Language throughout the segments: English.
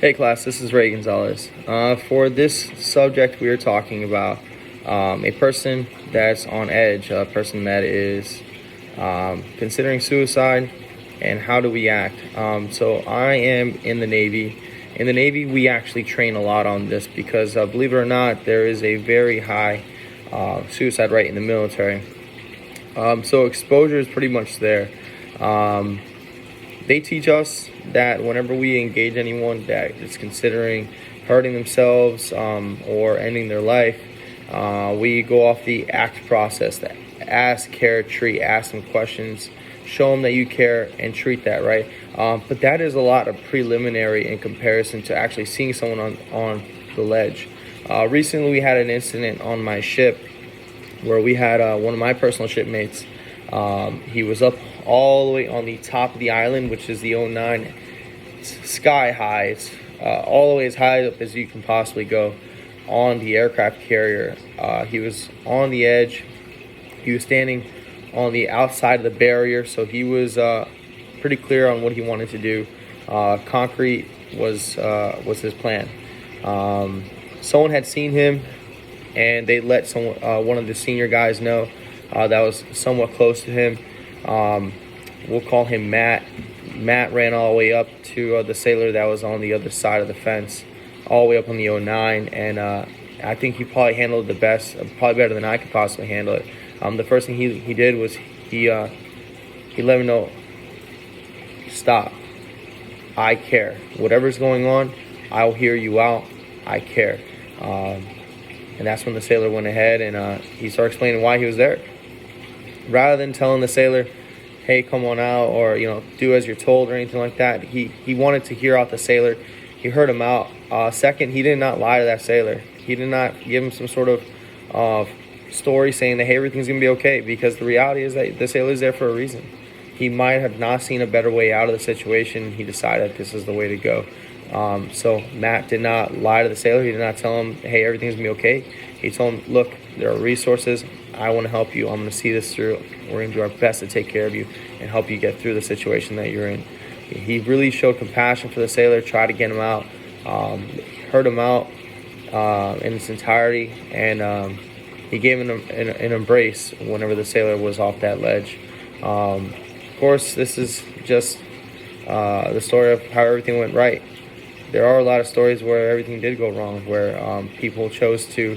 Hey class, this is Ray Gonzalez. For this subject, we are talking about a person that's on edge, a person that is considering suicide, and how do we act. So I am in the Navy. In the Navy, we actually train a lot on this because, believe it or not, there is a very high suicide rate in the military. So exposure is pretty much there. They teach us that whenever we engage anyone that is considering hurting themselves or ending their life, we go off the ACT process, that ask, care, treat, ask them questions, show them that you care, and treat that, right? But that is a lot of preliminary in comparison to actually seeing someone on the ledge. Recently, we had an incident on my ship where we had one of my personal shipmates. He was up all the way on the top of the island, which is the O9. It's sky high. It's all the way as high up as you can possibly go on the aircraft carrier. He was on the edge. He was standing on the outside of the barrier, so he was pretty clear on what he wanted to do. Concrete was his plan. Someone had seen him, and they let one of the senior guys know that was somewhat close to him. We'll call him Matt. Matt ran all the way up to the sailor that was on the other side of the fence, all the way up on the O9, and I think he probably handled it the best, probably better than I could possibly handle it. The first thing he did was he let me know, stop, I care. Whatever's going on, I'll hear you out, I care. And that's when the sailor went ahead and he started explaining why he was there. Rather than telling the sailor, hey, come on out, or do as you're told or anything like that, he wanted to hear out the sailor. He heard him out. Second, he did not lie to that sailor. He did not give him some sort of story saying that, hey, everything's going to be okay, because the reality is that the sailor's there for a reason. He might have not seen a better way out of the situation. He decided this is the way to go. So Matt did not lie to the sailor. He did not tell him, hey, everything's going to be okay. He told him, look, there are resources. I want to help you. I'm going to see this through. We're going to do our best to take care of you and help you get through the situation that you're in. He really showed compassion for the sailor, tried to get him out, heard him out in its entirety, and he gave him an embrace whenever the sailor was off that ledge. Of course, this is just the story of how everything went right. There are a lot of stories where everything did go wrong, where people chose to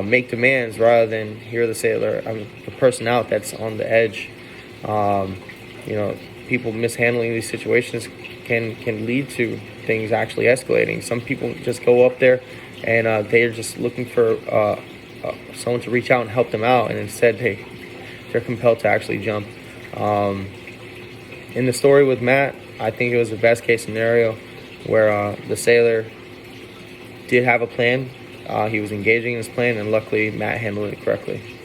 make demands rather than hear the sailor, the person out that's on the edge. People mishandling these situations can lead to things actually escalating. Some people just go up there and they're just looking for someone to reach out and help them out, and instead they're compelled to actually jump. In the story with Matt, I think it was the best case scenario where the sailor did have a plan. He was engaging in his plan, and luckily Matt handled it correctly.